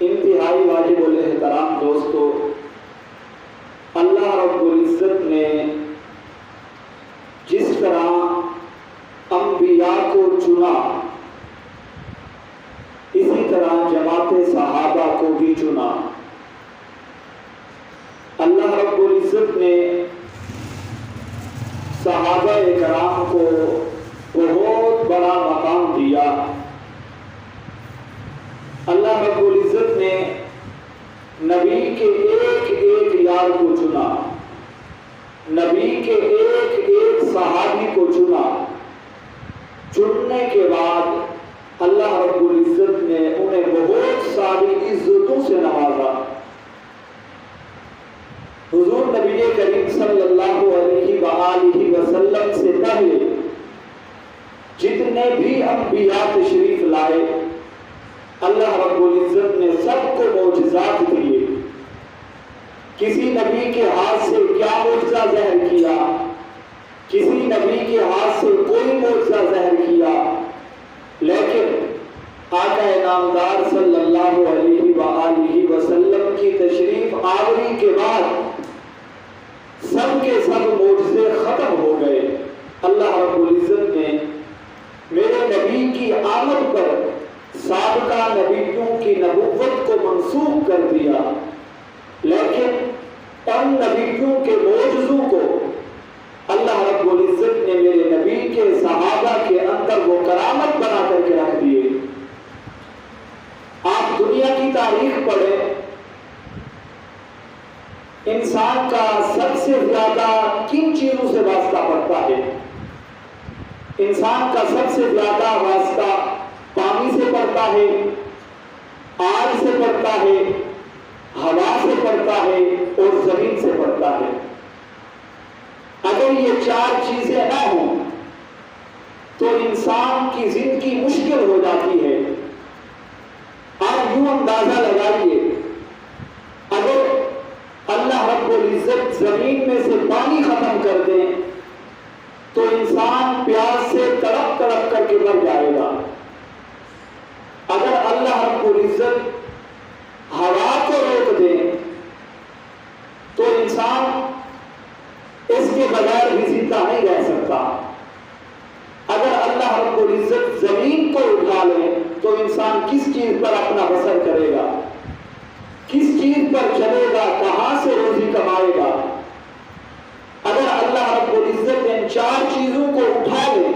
انتہائی واجب الاحترام دوستو، اللہ رب العزت نے جس طرح انبیاء کو چنا، اسی طرح جماعت صحابہ کو بھی چنا۔ اللہ رب العزت نے صحابہ کرام کو بہت بڑا مقام دیا۔ اللہ رب العزت نے نبی کے ایک ایک یار کو چنا، نبی کے ایک ایک صحابی کو چنا۔ چننے کے بعد اللہ رب العزت نے انہیں بہت ساری عزتوں سے نوازا۔ حضور نبی کریم صلی اللہ علیہ وآلہ وسلم سے پہلے جتنے بھی انبیاء تشریف لائے، اللہ رب العزت نے سب کو معجزات دیے۔ کسی نبی کے ہاتھ سے کیا معجزہ ظاہر کیا، کسی نبی کے ہاتھ سے کوئی معجزہ ظاہر کیا، لیکن آقا نامدار صلی اللہ علیہ وآلہ وسلم کی تشریف آوری کے بعد سب کے سب معجزے ختم ہو گئے۔ اللہ رب العزت نے میرے نبی کی آمد پر سابقہ نبیوں کی نبوت کو منسوخ کر دیا، لیکن ان نبیوں کے معجزوں کو اللہ رب العزت نے میرے نبی کے صحابہ کے اندر وہ کرامت بنا کر کے رکھ دیے۔ آپ دنیا کی تاریخ پڑھیں، انسان کا سب سے زیادہ کن چیزوں سے واسطہ پڑتا ہے؟ انسان کا سب سے زیادہ واسطہ پانی سے پڑتا ہے، آگ سے پڑتا ہے، ہوا سے پڑتا ہے اور زمین سے پڑتا ہے۔ اگر یہ چار چیزیں نہ ہوں تو انسان کی زندگی مشکل ہو جاتی ہے۔ آپ یوں اندازہ لگائیے، اگر اللہ رب العزت زمین میں سے پانی ختم کر دیں تو انسان پیاس سے تڑپ تڑپ کر کے مر جائے گا۔ اگر اللہ رب العزت ہوا کو روک دیں تو انسان اس کے بغیر بھی زندہ نہیں رہ سکتا۔ اگر اللہ رب العزت زمین کو اٹھا لیں تو انسان کس چیز پر اپنا بسر کرے گا، کس چیز پر چلے گا، کہاں سے روزی کمائے گا؟ اگر اللہ رب العزت ان چار چیزوں کو اٹھا لے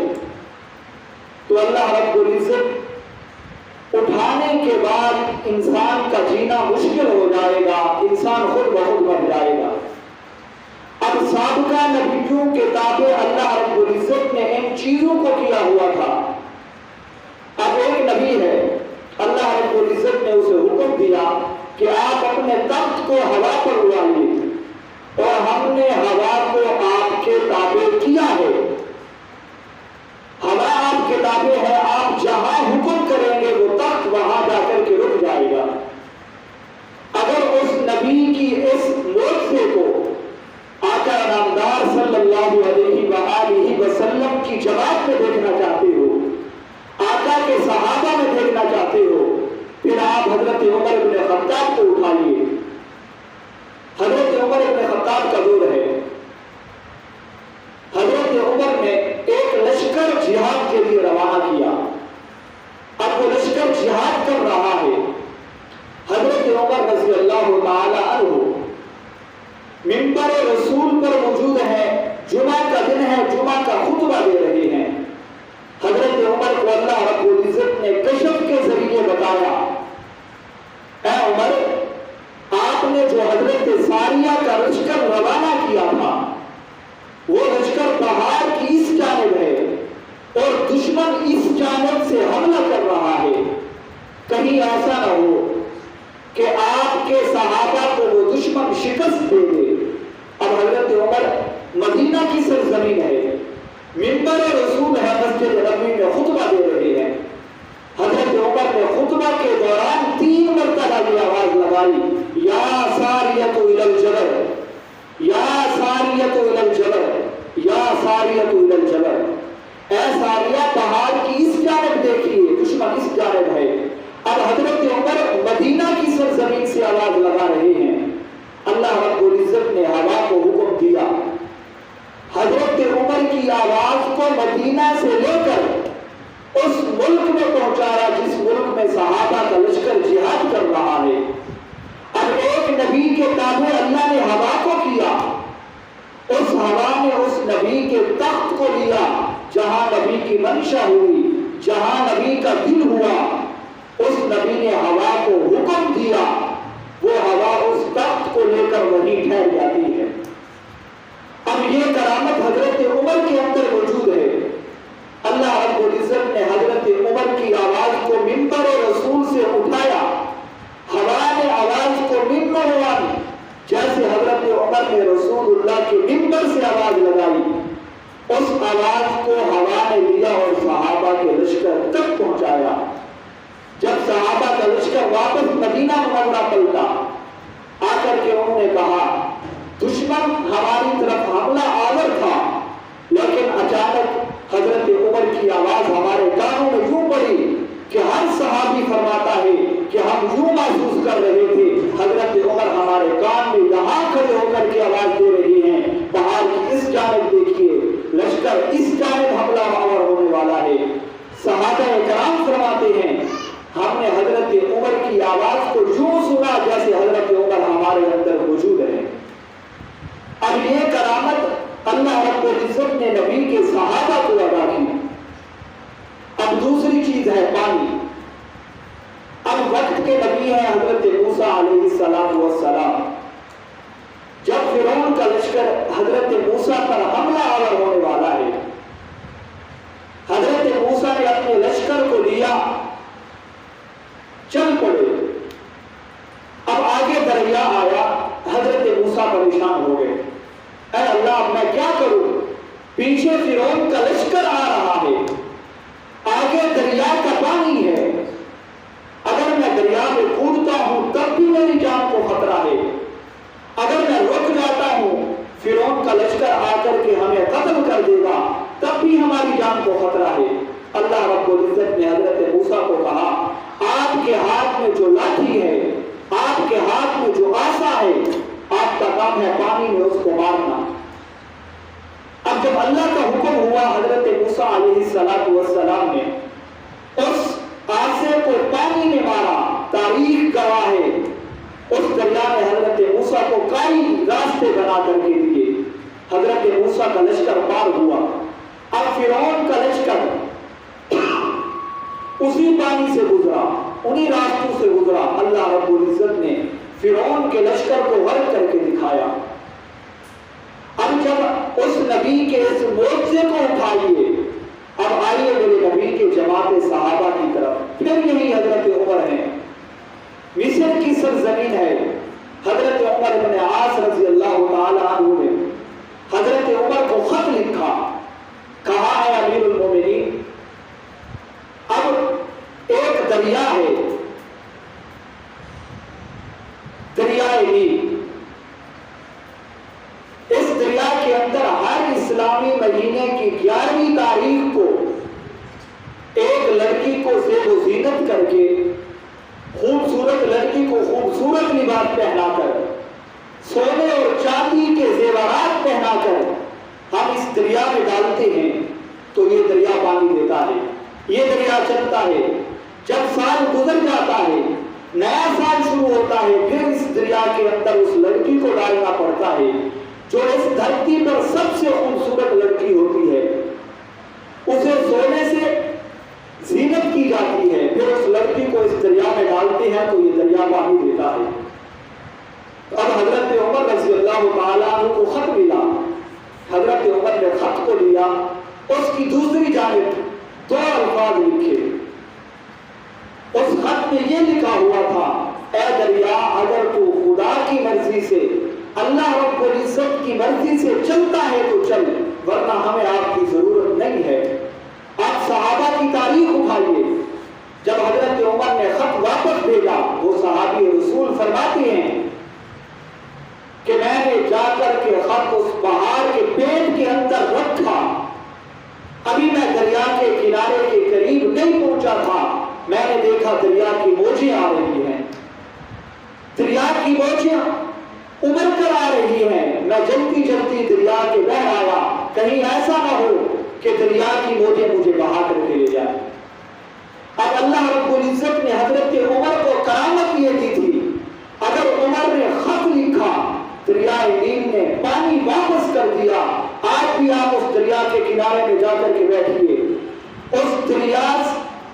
تو اللہ رب العزت اٹھانے کے بعد انسان کا جینا مشکل ہو جائے گا، انسان خود بخود مر جائے گا۔ اب سابقہ نبیوں کے تابع اللہ رب العزت نے ان چیزوں کو کیا ہوا تھا۔ اب ایک نبی ہے، اللہ رب العزت نے اسے حکم دیا کہ آپ اپنے تخت کو ہوا پر اڑائیے، اور ہم نے ہوا کو آپ کے تابع کیا ہے۔ ہوا آپ کے تابع ہے، آپ جہاں حکم کریں گے وہ تخت وہاں جا کر کے رک جائے گا۔ اگر اس نبی کی اس معجزے کو آقا نامدار صلی اللہ علیہ وآلہ وسلم کی جماعت میں دیکھنا چاہتے ہو، آقا کے صحابہ میں دیکھنا چاہتے ہو، پھر آپ حضرت عمر بن خطاب کو اٹھائیے۔ حضرت عمر بن خطاب کا دور ہے۔ حضرت عمر نے ایک لشکر جہاد کے لیے روانہ کیا۔ اب وہ لشکر جہاد کر رہا ہے۔ حضرت عمر رضی اللہ تعالی عنہ منبر رسول پر موجود ہے، جمعہ کا دن ہے، جمعہ کا خطبہ دے رہے ہیں۔ حضرت عمر کو اللہ رب العزت نے کشف کے ذریعے بتایا، اے عمر، آپ نے جو حضرت ساریہ کا لشکر روانہ کیا تھا وہ لشکر پہاڑ کی اس جانب ہے اور دشمن اس جانب سے حملہ کر رہا ہے، کہیں ایسا نہ ہو کہ آپ کے صحابہ کو وہ دشمن شکست دے دے۔ اب حضرت عمر مدینہ کی سرزمین ہے، منبر رسول ہے، مسجد نبوی میں خطبہ دے رہے ہیں۔ حضرت عمر نے خطبہ کے دوران 3 مرتبہ یہ آواز لگائی، یا ساریۃ الی الجبل، یا ساریۃ الی الجبل، یا ساریۃ الی الجبل، اے ساریہ پہاڑ کی اس جانب دیکھیے، دشمن اس جانب ہے۔ اب حضرت عمر مدینہ کی اللہ رب العزت نے ہوا کو حکم دیا، حضرت عمر کی آواز کو مدینہ سے لے کر اس ملک میں پہنچایا جس ملک میں صحابہ کا لشکر جہاد کر رہا ہے۔ اب ایک نبی کے تابع اللہ نے ہوا کو کیا، اس ہوا نے اس نبی کے تخت کو لیا، جہاں نبی کی منشا ہوئی، جہاں نبی کا دل ہوا، اس نبی نے ہوا کو حکم دیا، وہ ہوا اس تخت کو لے کر وہیں ٹھہر جاتی ہے۔ اب یہ کرامت حضرت عمر کے اندر موجود ہے۔ اللہ رب العزت نے حضرت عمر کی آواز کو منبر رسول سے اٹھایا، ہوا نے آواز کو منبر لگائی، جیسے حضرت عمر نے رسول اللہ کے منبر سے آواز لگائی، اس آواز کو ہوا نے لیا اور صحابہ کے لشکر تک پہنچایا۔ جب صحابہ کا لشکر واپس مدینہ منورہ پلٹا، آ کر کے انہوں نے کہا دشمن ہماری طرف حملہ آور تھا، لیکن اچانک حضرت عمر کی آواز ہمارے کانوں میں یوں پڑی کہ ہر صحابی فرماتا ہے کہ ہم یوں محسوس کر رہے تھے حضرت عمر ہمارے کان میں یہاں کھڑے ہو کر کے آواز دے رہی ہیں، پہاڑ کی اس جانب دیکھیے، لشکر اس جانب حملہ آور ہونے والا ہے۔ صحابہ کرام فرماتے ہیں ہم نے حضرت عمر کی آواز کو یوں سنا جیسے حضرت عمر ہمارے اندر موجود ہے۔ اب یہ کرامت اللہ رب العزت نے نبی کے صحابہ کو ادا کی۔ اب دوسری چیز ہے پانی۔ اب وقت کے نبی ہیں حضرت موسیٰ علیہ السلام۔ جب فرعون کا لشکر حضرت موسیٰ پر حملہ آور ہونے والا ہے، حضرت موسیٰ نے اپنے لشکر کو لیا، چل پڑے۔ اب آگے دریا آیا، حضرت موسیٰ پریشان ہو گئے، اے اللہ اب میں کیا کروں، پیچھے فرعون کا لشکر آ رہا ہے، آگے دریا کا پانی ہے، اگر میں دریا میں کودتا ہوں تب بھی میری جان کو خطرہ ہے، اگر میں رک جاتا ہوں فرعون کا لشکر آ کر کے ہمیں قتل کر دے گا تب بھی ہماری جان کو خطرہ ہے۔ اللہ رب العزت نے حضرت موسیٰ کو کہا آپ کے ہاتھ میں جو لاٹھی ہے، آپ کے ہاتھ میں جو عصا ہے، آپ کا کام ہے پانی میں اس کو مارنا۔ اب جب اللہ کا حکم ہوا، حضرت موسیٰ علیہ السلام نے اس عصا کو پانی میں مارا۔ تاریخ گواہ ہے اس دریا میں حضرت موسیٰ کو کئی راستے بنا کر کے دیے، حضرت موسیٰ کا لشکر پار ہوا۔ اب فرعون کا لشکر اسی پانی سے گزرا، انہی راستوں سے گزرا۔ اللہ رب العزت نے فرعون کے لشکر کو غرق کر کے دکھایا۔ اب جب اس نبی کے اس معجزے کو اٹھائیے، اب آئیے میرے نبی کے جماعت صحابہ کی طرف۔ پھر یہی حضرت عمر ہیں، مصر کی سرزمین ہے۔ حضرت عمر بن عاص رضی اللہ تعالی عنہ نے حضرت عمر کو خط لکھا، کہا ہے امیر المومنین اب ایک دریا ہے، دریائے نیل، اس دریا کے اندر ہر اسلامی مہینے کی 11ویں تاریخ کو ایک لڑکی کو زیب و زینت کر کے، خوبصورت لڑکی کو خوبصورت لباس پہنا کر، سونے اور چاندی کے زیورات پہنا کر ہم اس دریا میں ڈالتے ہیں تو یہ دریا پانی دیتا ہے، یہ دریا چلتا ہے۔ جب سال گزر جاتا ہے، نیا سال شروع ہوتا ہے، پھر اس دریا کے اندر اس لڑکی کو ڈالنا پڑتا ہے جو اس دھرتی پر سب سے خوبصورت لڑکی ہوتی ہے، اسے سونے سے زینت کی جاتی ہے، پھر اس لڑکی کو اس دریا میں ڈالتے ہیں تو یہ دریا پانی دیتا ہے۔ اب حضرت عمر رضی اللہ تعالیٰ عنہ کو خط ملا، حضرت عمر نے خط کو لیا، اس کی دوسری جانب 2 الفاظ لکھے۔ اس خط میں یہ لکھا ہوا تھا، اے دریا اگر تو خدا کی مرضی سے، اللہ رب العزت کی مرضی سے چلتا ہے تو چل، ورنہ ہمیں آپ کی ضرورت نہیں ہے۔ آپ صحابہ کی تاریخ اٹھائیے، جب حضرت عمر نے خط واپس بھیجا، وہ صحابی رسول فرماتے ہیں کہ میں نے جا کر کے خط اس پہاڑ کے پیٹ کے اندر رکھا، ابھی میں دریا کے کنارے کے قریب نہیں پہنچا تھا، میں نے دیکھا دریا کی موجیں آ رہی ہیں، دریا کی موجیں ابھر کر آ رہی ہیں، میں جلدی جلدی دریا کے بہر آیا، کہیں ایسا نہ ہو کہ دریا کی موجیں مجھے بہا کر کے لے جائیں۔ اب اللہ رب العزت نے حضرت عمر کو کرامت یہ دی تھی، اگر عمر نے خط لکھا دریائے نیل نے پانی واپس کر دیا، آج بھی آپ اس دریا کے کنارے میں جا کر کے بیٹھیے، اس دریا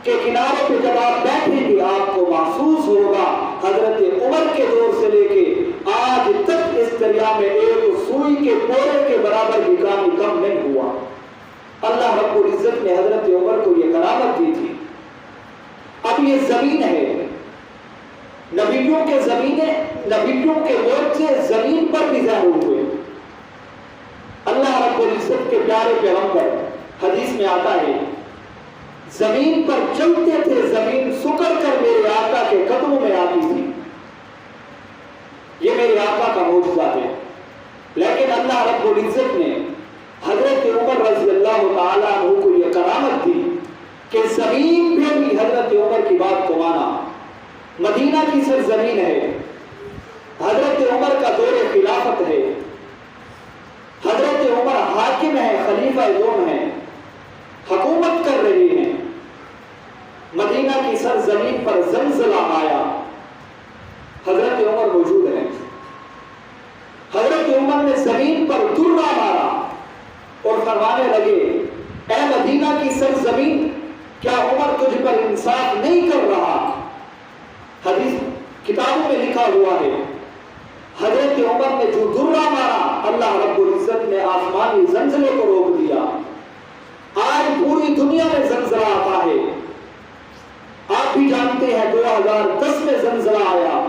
کے کنارے پہ جب آپ بیٹھیں گے آپ کو محسوس ہوگا حضرت عمر کے دور سے لے کے آج تک اس دریا میں ایک سوئی کے پورے کے برابر بھی کام نہیں ہوا۔ اللہ رب العزت نے حضرت عمر کو یہ کرامت دی تھی۔ اب یہ زمین ہے، نبیوں کے زمینیں، نبیوں کے مورچے زمین پر بھی ظاہر ہوئے۔ اللہ رب العزت کے پیارے پیغمبر، حدیث میں آتا ہے، زمین پر چلتے تھے، زمین سکڑ کر میرے آقا کے قدموں میں آتی تھی۔ یہ میرے آقا کا معجزہ ہے۔ لیکن اللہ رب العزت نے حضرت عمر رضی اللہ تعالیٰ عنہ کو یہ کرامت دی کہ زمین پہ بھی حضرت عمر کی بات کو مانا۔ مدینہ کی سرزمین ہے، حضرت عمر کا دور خلافت ہے، حضرت عمر حاکم ہے، خلیفہ دوم ہے، حکومت کر رہے ہیں۔ مدینہ کی سرزمین پر زلزلہ آیا، حضرت عمر موجود ہیں۔ حضرت عمر نے زمین پر درہ مارا اور فرمانے لگے، اے مدینہ کی سرزمین، کیا عمر تجھ پر انصاف نہیں کر رہا؟ حدیث کتابوں میں لکھا ہوا ہے، حضرت عمر نے جو درہ مارا، اللہ رب العزت نے آسمانی زلزلے کو روک دیا۔ آج پوری دنیا میں زلزلہ آتا ہے، آپ بھی جانتے ہیں 2010 میں زلزلہ آیا،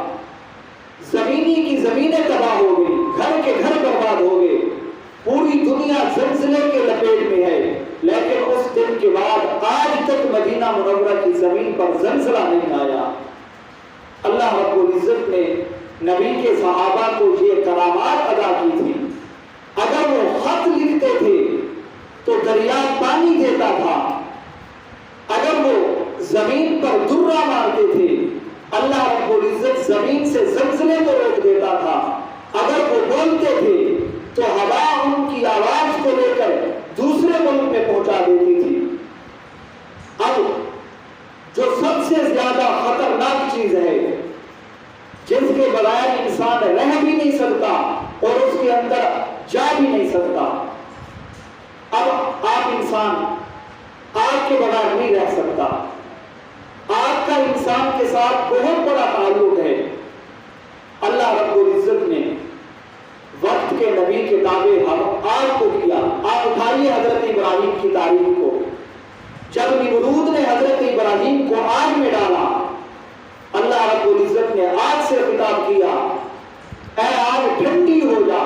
زمینی کی زمینیں تباہ ہو گئی، گھر کے گھر برباد ہو گئے، پوری دنیا زلزلے کے لپیٹ میں ہے۔ لیکن اس دن کے بعد آج تک مدینہ منورہ کی زمین پر زلزلہ نہیں آیا۔ اللہ رب العزت نے نبی کے صحابہ کو یہ کرامات ادا کی تھی۔ اگر وہ خط لکھتے تھے تو دریا پانی دیتا تھا، اگر وہ زمین پر درہ مارتے تھے اللہ رب العزت زمین سے زلزلے کو روک دیتا تھا، اگر وہ بولتے تھے تو ہوا ان کی آواز کو لے کر دوسرے ملک میں پہنچا دیتی تھی۔ اب جو سب سے زیادہ خطرناک چیز ہے، جس کے بغیر انسان رہ بھی نہیں سکتا اور اس کے اندر جا بھی نہیں سکتا، اب آپ انسان آگ کے بغیر نہیں رہ سکتا۔ آگ کا انسان کے ساتھ بہت بڑا تعلق ہے۔ اللہ رب العزت نے وقت کے نبی کے تابع ہم آگ کو کیا۔ آپ اٹھائیے حضرت ابراہیم کی تاریخ کو، جب نمرود نے حضرت ابراہیم کو آگ میں ڈالا، اللہ رب العزت نے آگ سے خطاب کیا، اے آگ ٹھنڈی ہو جا۔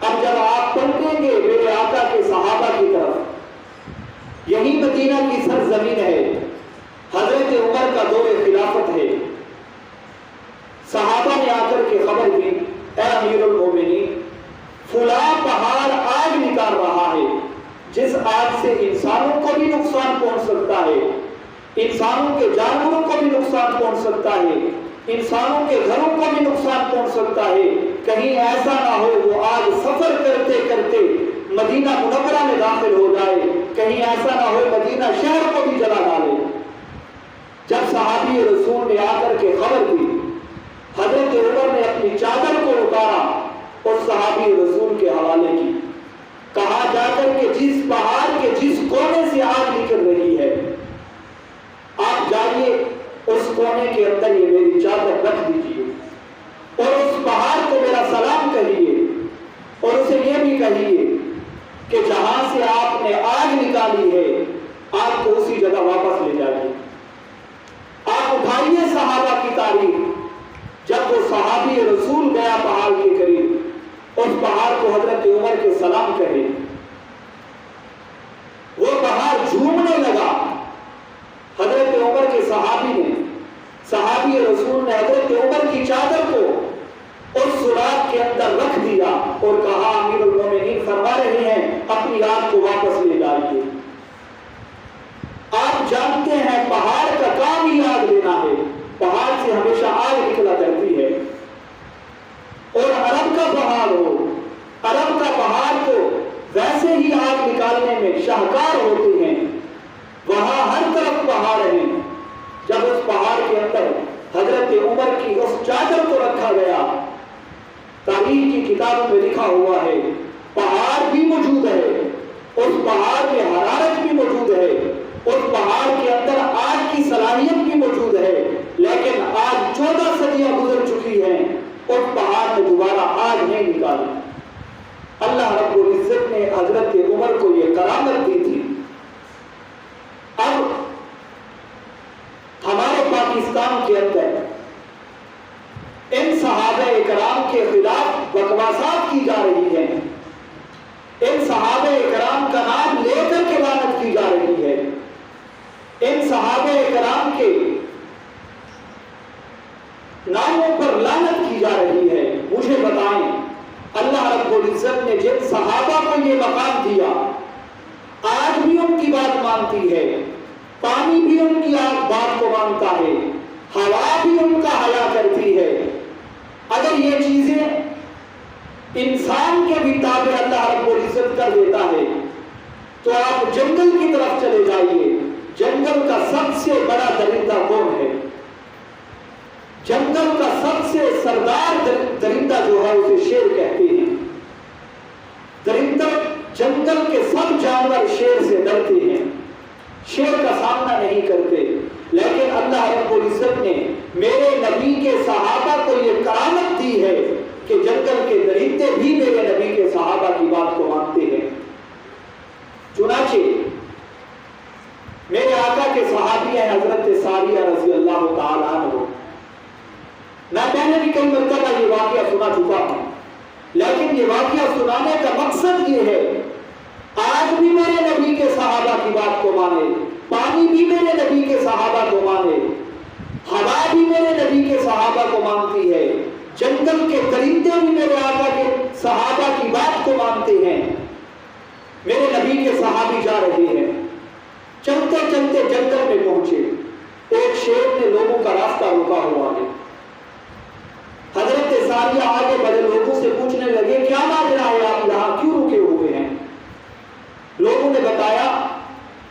اب جب آپ پلٹیں گے میرے آقا کے صحابہ کی طرف، یہی مدینہ کی سرزمین ہے، حضرت عمر کا دور خلافت ہے، صحابہ نے آ کر کے خبر دی، اے امیر المومنین، فلاں پہاڑ آگ نکال رہا ہے، جس آگ سے انسانوں کو بھی نقصان پہنچ سکتا ہے، انسانوں کے جانوروں کو بھی نقصان پہنچ سکتا ہے، انسانوں کے گھروں کو بھی نقصان پہنچ سکتا ہے۔ کہیں ایسا نہ ہو وہ آگ سفر کرتے کرتے مدینہ منورہ میں داخل ہو جائے، کہیں ایسا نہ ہو مدینہ شہر کو بھی جلا ڈالے۔ جب صحابی رسول نے آ کر کے خبر دی، حضرت عمر نے اپنی چادر کو اتارا اور صحابی رسول کے حوالے کی، کہا جا کر کے جس پہاڑ کے جس کونے سے آگ نکل رہی ہے، آپ جائیے اس کونے کے اندر یہ میری چادر رکھ دیجیے اور اس پہاڑ کو میرا سلام کہیے اور اسے یہ بھی کہیے کہ جہاں سے آپ نے آگ نکالی ہے آپ کو اسی جگہ واپس لے جائیے۔ آپ اٹھائیے صحابہ کی تاریخ، جب وہ صحابی رسول گیا پہاڑ کے قریب، اس پہاڑ کو حضرت عمر کے سلام کہے، وہ پہاڑ جھومنے لگا۔ حضرت عمر کے صحابی رسول نے حضرت عمر کی چادر کو اس سوراخ کے اندر رکھ دیا اور کہا، امیر المومنین فرما رہے ہیں اپنی آگ کو واپس لے جائیے۔ آپ جانتے ہیں پہاڑ کا کام ہی آگ لینا ہے، پہاڑ سے ہمیشہ آگ نکلا کرتی ہے اور سے ہی آگ نکالنے میں شاہکار ہوتے ہیں، وہاں ہر طرف پہاڑ ہیں۔ جب اس پہاڑ کے اندر حضرت عمر کی اس چادر کو رکھا گیا، تاریخ کی کتابوں میں لکھا ہوا ہے پہاڑ بھی موجود ہے، اس پہاڑ میں حرارت بھی موجود ہے، اس پہاڑ کے اندر آگ کی صلاحیت بھی موجود ہے، لیکن آج 14 صدیاں گزر چکی ہیں، اس پہاڑ میں دوبارہ آگ نہیں نکالی۔ اللہ رب العزت نے حضرت عمر کو یہ کرامت دی تھی۔ اب ہمارے پاکستان کے اندر ان صحابہ کرام کے خلاف بکواسات کی جا رہی ہیں، ان صحابہ کرام کا نام لے کر کے لعنت کی جا رہی ہے، ان صحابہ کرام کے ناموں پر لعنت کی جا رہی ہے۔ مجھے بتائیں، اللہ رب العزت نے جن صحابہ کو یہ مقام دیا، آج بھی ان کی بات مانتی ہے، پانی بھی ان کی بات کو مانتا ہے، ہوا بھی ان کا حیا کرتی ہے۔ اگر یہ چیزیں انسان کے بھی تابع اللہ رب العزت کر دیتا ہے تو آپ جنگل کی طرف چلے جائیے، جنگل کا سب سے بڑا درندہ کون ہے؟ جنگل کا سب سے سردار درندہ جو ہے اسے شیر کہتے ہیں۔ درندہ جنگل کے سب جانور شیر سے ڈرتے ہیں، شیر کا سامنا نہیں کرتے، لیکن اللہ رب العزت نے میرے نبی کے صحابہ کو یہ کرامت دی ہے کہ جنگل کے درندے بھی میرے نبی کے صحابہ کی بات کو مانتے ہیں۔ چنانچہ میرے آقا کے صحابی ہیں حضرت ساریہ رضی اللہ تعالیٰ عنہ۔ میں پہلے بھی کئی مرتبہ یہ واقعہ سنا چکا ہوں، لیکن یہ واقعہ سنانے کا مقصد یہ ہے آج بھی میرے نبی کے صحابہ کی بات کو مانے، پانی بھی میرے نبی کے صحابہ کو مانے، ہوا بھی میرے نبی کے صحابہ کو مانتی ہے، جنگل کے درندے بھی میرے آقا کے صحابہ کی بات کو مانتے ہیں۔ میرے نبی کے صحابی جا رہے ہیں، چلتے چلتے جنگل میں پہنچے، ایک شیر نے لوگوں کا راستہ روکا ہوا ہے۔ حضرت ساریہ آگے بڑے لوگوں سے پوچھنے لگے کیا ماجرا ہے، آپ یہاں کیوں رکے ہوئے ہیں؟ لوگوں نے بتایا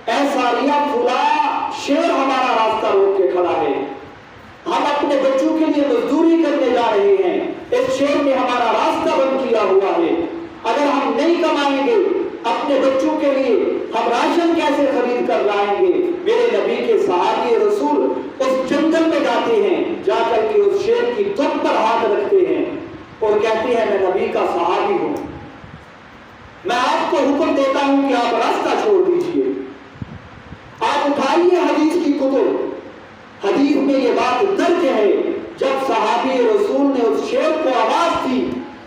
اے ساریہ فلاں شیر ہمارا راستہ روک کے کھڑا ہے، ہم اپنے بچوں کے لیے مزدوری کرنے جا رہے ہیں، اس شیر نے ہمارا راستہ بند کیا ہوا ہے، اگر ہم نہیں کمائیں گے اپنے بچوں کے لیے ہم راشن کیسے خرید کر لائیں گے؟ میرے نبی کے صحابی رسول اس جنگل میں جاتے ہیں، جا کر کے اس شیر کی دم پر ہاتھ رکھتے ہیں اور کہتے ہیں میں نبی کا صحابی ہوں، میں آپ کو حکم دیتا ہوں کہ آپ راستہ چھوڑ دیجئے۔ آپ اٹھائیے حدیث کی کتب، حدیث میں یہ بات درج ہے جب صحابی رسول نے اس شیر کو آواز دی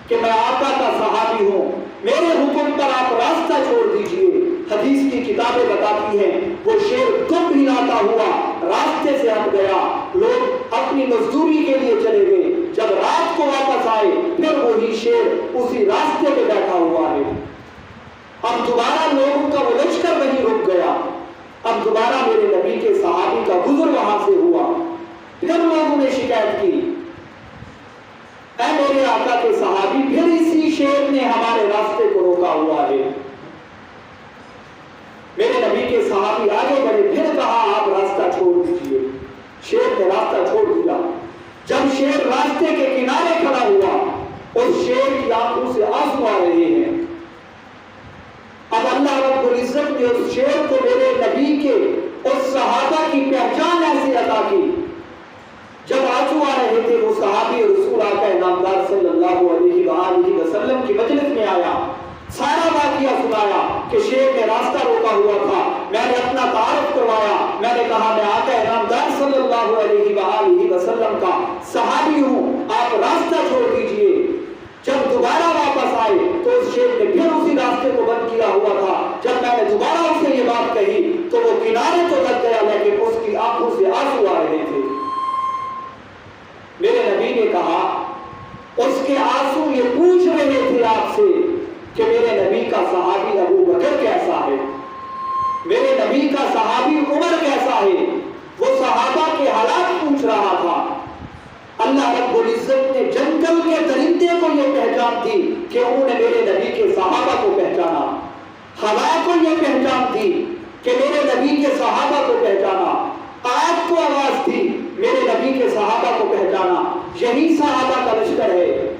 کہ میں آقا کا صحابی ہوں، میرے حکم پر آپ راستہ چھوڑ دیجئے، حدیث کی کتابیں بتاتی ہیں وہ شیر دم ہلاتا ہوا راستے سے ہٹ گیا، لوگ اپنی مزدوری کے لیے چلے گئے، جب رات کو واپس آئے پھر وہی شیر اسی راستے پہ بیٹھا ہوا ہے۔ اب دوبارہ لوگوں کا وہ لشکر وہیں رک گیا، اب دوبارہ میرے نبی کے صحابی کا گزر وہاں سے ہوا، پھر لوگوں نے شکایت کی اے میرے آقا کے صحابی پھر اسی شیر نے ہمارے راستے کو روکا ہوا ہے۔ میرے نبی کے صحابی آگے بڑھے، پھر کہا آپ راستہ چھوڑ دیجئے، شیر نے راستہ چھوڑ دیا۔ جب شیر راستے کے کنارے کھڑا ہوا اس شیر کی آنکھوں سے آنسو آ رہے ہیں۔ اب اللہ رب العزت نے اس شیر کو میرے نبی کے اس صحابہ کی پہچان ایسے عطا کی، جب آنسو آ رہے تھے وہ صحابی رسول آقا نامدار صلی اللہ علیہ وآلہ وسلم کی مجلس میں آیا، سارا واقعہ سنایا کہ شیر نے راستہ روکا ہوا تھا، میں نے اپنا تعارف کروایا، میں نے کہا میں آقا نامدار صلی اللہ علیہ وآلہ وسلم کا صحابی ہوں، آپ راستہ چھوڑ دیجئے۔ جب دوبارہ واپس آئے تو اس شیر نے پھر اسی راستے کو بند کیا ہوا تھا، جب میں نے دوبارہ اسے یہ بات کہی تو وہ کنارے تو لگ گیا لیکن اس کی آنکھوں سے آنسو آ رہے تھے۔ میرے نبی نے کہا اس کے آنسو یہ پوچھ رہے تھے آپ سے کہ میرے نبی کا صحابی ابو بکر کیسا ہے، میرے نبی کا صحابی عمر کیسا ہے، وہ صحابہ کے حالات پوچھ رہا تھا۔ اللہ رب العزت نے جنگل کے درندے کو یہ پہچان دی کہ انہوں نے میرے نبی کے صحابہ کو پہچانا۔ ہوا کو یہ پہچان تھی کہ میرے نبی کے صحابہ کو پہچانا، آگ کو آواز تھی میرے نبی کے صحابہ کو پہچانا۔ یہی صحابہ کا لشکر ہے،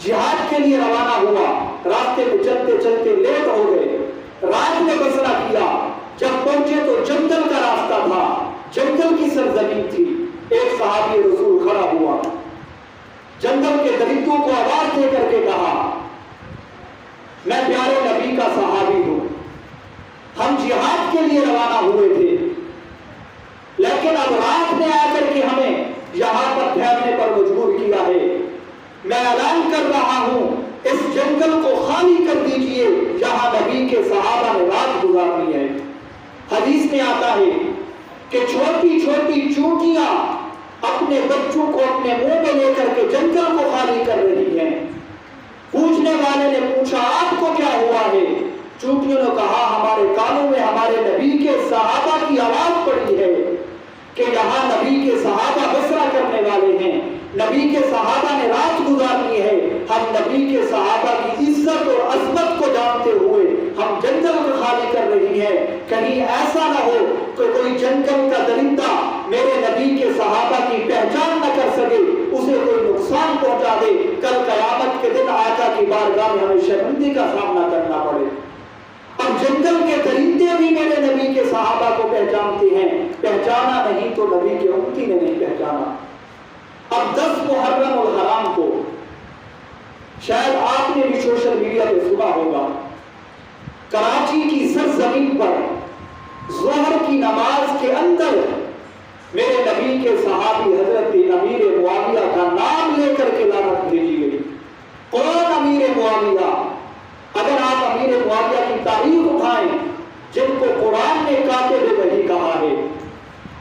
جہاد کے لیے روانہ ہوا، راستے میں چلتے چلتے لیٹ ہو گئے، رات میں بسرا کیا، جب پہنچے تو جنگل کا راستہ تھا، جنگل کی سرزمین تھی۔ ایک صحابی رسول کھڑا ہوا، جنگل کے درندوں کو آواز دے کر کے کہا، میں پیارے نبی کا صحابی ہوں، ہم جہاد کے لیے روانہ ہوئے تھے، لیکن اب رات میں آ کر کے ہمیں یہاں پر ٹھہرنے پر مجبور کیا ہے، میں اعلان کر رہا ہوں اس جنگل کو خالی کر دیجئے، یہاں نبی کے صحابہ نے رات گزارنی ہے۔ حدیث میں آتا ہے کہ چھوٹی چھوٹی چونٹیاں اپنے بچوں کو اپنے منہ میں لے کر کے جنگل کو خالی کر رہی ہیں۔ پوچھنے والے نے پوچھا آپ کو کیا ہوا ہے؟ چونٹیوں نے کہا ہمارے کانوں میں ہمارے نبی کے صحابہ کی آواز پڑی ہے کہ یہاں نبی کے صحابہ بسرا کرنے والے ہیں، نبی کے صحابہ نے رات گزارنی ہے، ہم نبی کے صحابہ کی عزت اور عظمت کو جانتے ہوئے ہم جنگل کو خالی کر رہی ہیں، کہیں ایسا نہ ہو کہ کوئی جنگل کا درندہ میرے نبی کے صحابہ کی پہچان نہ کر سکے، اسے کوئی نقصان پہنچا دے، کل قیامت کے دن آقا کی بارگاہ میں ہمیں شرمندگی کا سامنا کرنا پڑے۔ اب جنگل کے درندے بھی میرے نبی کے صحابہ کو پہچانتے ہیں، پہچانا نہیں تو نبی کے امتی نے نہیں پہچانا۔ اب 10 محرم الحرام کو شاید آپ نے بھی سوشل میڈیا پہ سنا ہوگا، کراچی کی سرزمین پر ظہر کی نماز کے اندر میرے نبی کے صحابی حضرت امیر معاویہ کا نام لے کر کے لعنت بھیجی گئی۔ کون امیر معاویہ؟ اگر آپ امیر معاویہ کی تاریخ اٹھائیں جن کو قرآن نے کاتب وحی کہا ہے،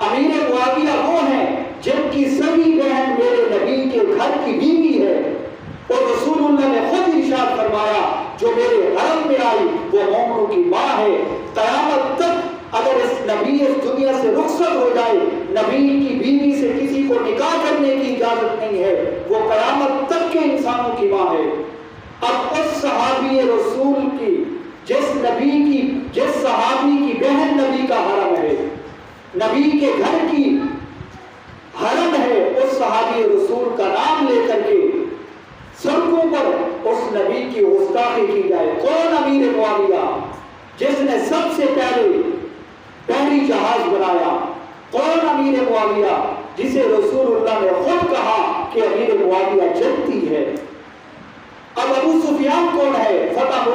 امیر معاویہ وہ ہیں جن کی سبھی بہن میرے نبی کے گھر کی بیوی ہے، اور رسول اللہ نے خود ارشاد فرمایا جو میرے حرم میں آئی وہ مومنوں کی ماں ہے۔ قیامت تک اگر اس نبی اس دنیا سے رخصت ہو جائے، نبی کی بیوی سے کسی کو نکاح کرنے کی اجازت نہیں ہے، وہ قیامت تک کے انسانوں کی ماں ہے۔ اب اس صحابی رسول کی جس صحابی کی بہن نبی کا حرم ہے، نبی کے گھر کی حرم ہے، اس صحابی رسول کا نام لے کر کے سڑکوں پر اس نبی کی گستاخی کی جائے۔ کون امیر معاویہ؟ جس نے سب سے پہلی جہاز بنایا۔ کون امیر معاویہ؟ جسے رسول اللہ نے خود کہا کہ امیر معاویہ جنتی ہے۔ اب ابو سفیان کون ہے؟ فتح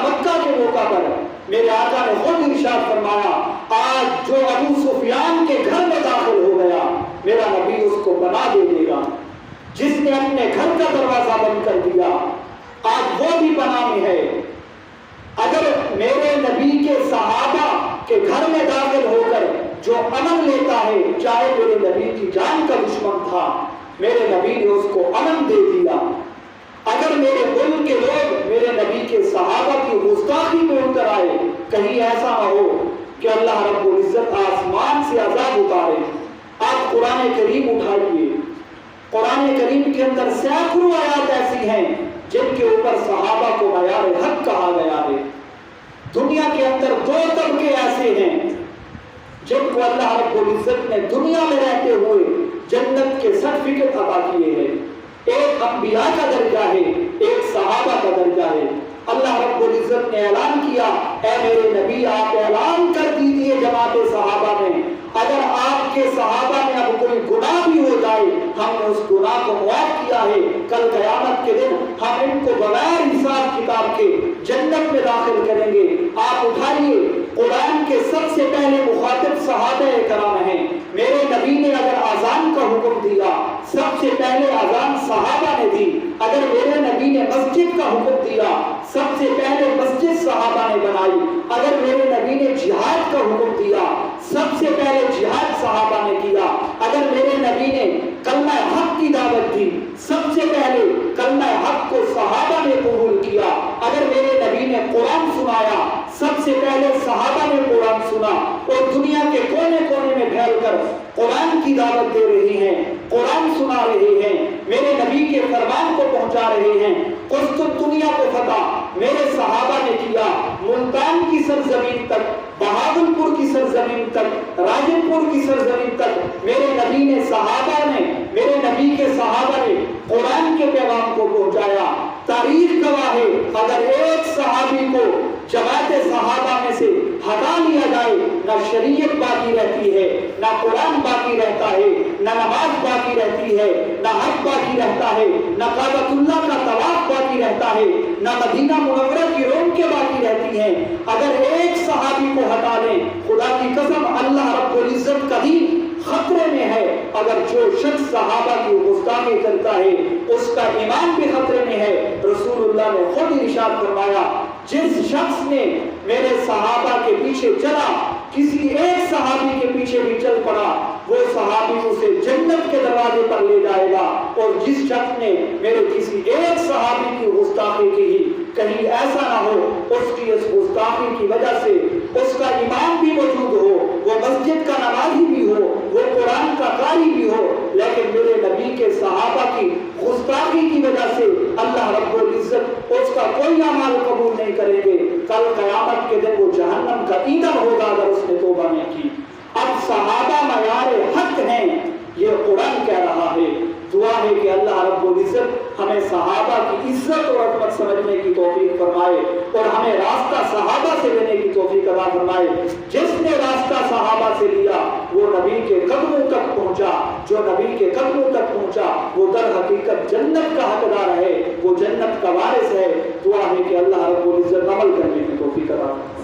مکہ کے موقع پر میرے آقا نے خود ارشاد فرمایا آج جو ابو سفیان کے گھر میں داخل ہو گیا میرا نبی اس کو بنا دے دے گا۔ جس نے اپنے گھر کا دروازہ بند کر دیا آج وہ بھی پناہ میں ہے۔ اگر میرے نبی کے صحابہ کے گھر میں داخل ہو کر جو امن لیتا ہے، چاہے میرے نبی کی جان کا دشمن تھا، میرے نبی نے اس کو امن دے دیا۔ اگر میرے ملک کے لوگ میرے نبی کے صحابہ کی گستاخی میں اتر آئے، کہیں ایسا نہ ہو کہ اللہ رب العزت آسمان سے عذاب اتارے۔ آپ قرآن کریم اٹھائیے، قرآن کریم کے اندر سینکڑوں آیات ایسی ہیں جن کے اوپر صحابہ کو معیار حق کہا گیا ہے۔ دنیا کے اندر 2 طبقے ایسے ہیں جن کو اللہ رب العزت نے دنیا میں رہتے ہوئے جنت کے سرٹیفکیٹ عطا کیے ہیں۔ ایک انبیاء کا درجہ ہے، ایک صحابہ کا درجہ ہے۔ اللہ رب العزت نے اعلان کیا اے میرے نبی آپ اعلان کر دیجئے جماعت صحابہ میں اگر آپ کے صحابہ میں اب کوئی گناہ بھی ہو جائے ہم نے اس گناہ کو معاف کیا ہے، کل قیامت کے دن ہم ان کو بغیر حساب کتاب کے جنت میں داخل کریں گے۔ آپ اٹھائیے، قرآن کے سب سے پہلے مخاطب صحابہ کرام ہیں۔ میرے نبی نے اگر اذان کا حکم دیا سب سے پہلے اذان صحابہ نے دی۔ اگر میرے نبی نے مسجد کا حکم دیا سب سے پہلے مسجد صحابہ نے بنائی۔ اگر میرے نبی نے جہاد کا حکم دیا سب سے پہلے جہاد صحابہ نے کیا۔ اگر میرے نبی نے کلمہ حق کی دعوت دی سب سے پہلے کلمہ حق کو صحابہ نے قبول کیا۔ اگر میرے نبی نے قرآن سنایا سب سے پہلے صحابہ نے قرآن سنا، اور دنیا کے کونے کونے میں پھیل کر قرآن کی دعوت دے رہے ہیں، قرآن سنا رہے ہیں، میرے نبی کے فرمان کو پہنچا رہے ہیں۔ قسطنطنیہ کو فتح میرے صحابہ نے کیا، ملتان کی سرزمین تک، بہاولپور کی سرزمین تک، راجن کی سرزمین تک میرے نبی نے، صحابہ نے، میرے نبی کے صحابہ نے قرآن کے پیغام کو پہنچایا۔ تاریخ گواہ ہے اگر ایک صحابی کو جماعت صحابہ میں سے ہٹا لیا جائے، نہ شریعت باقی رہتی ہے، نہ قرآن باقی رہتا ہے، نہ نماز باقی رہتی ہے، نہ حج باقی رہتا ہے، نہ کعبۃ اللہ کا طواف باقی رہتا ہے، نہ مدینہ منورہ کی رونقیں باقی رہتی ہیں۔ اگر ایک صحابی کو ہٹا لیں، خدا کی قسم اللہ رب العزت کا دین خطرے میں ہے۔ اگر جو شخص صحابہ کی گستاخی کرتا ہے اس کا ایمان بھی خطرے میں ہے۔ رسول اللہ نے خود ارشاد فرمایا، جس شخص نے میرے صحابہ کے پیچھے چلا، کسی ایک صحابی کے پیچھے بھی چل پڑا، وہ صحابی اسے جنت کے دروازے پر لے جائے گا۔ اور جس شخص نے میرے کسی ایک صحابی کی گستاخی کی، کہیں ایسا نہ ہو اس کی اس گستاخی کی وجہ سے اس کا ایمان بھی موجود ہو، وہ مسجد کا نمازی بھی ہو، وہ قرآن کا قاری بھی ہو، لیکن میرے نبی کے صحابہ کی گستاخی کی وجہ سے اللہ رب العزت اس کا کوئی اعمال قبول نہیں کریں گے۔ کل قیامت کے دن وہ جہنم کا ایندھن ہوگا اگر اس نے توبہ نہیں کی۔ اب صحابہ معیار حق ہیں، یہ قرآن کہہ رہا ہے۔ دعا ہے کہ اللہ رب العزت ہمیں صحابہ کی عزت اور عظمت سمجھنے کی توفیق فرمائے اور ہمیں راستہ صحابہ سے لینے کی توفیق عطا فرمائے۔ جس نے راستہ صحابہ سے لیا وہ نبی کے قدموں تک پہنچا، جو نبی کے قدموں تک پہنچا وہ در حقیقت جنت کا حقدار ہے، وہ جنت کا وارث ہے۔ دعا ہے کہ اللہ رب العزت عمل کرنے کی توفیق عطا فرمائے۔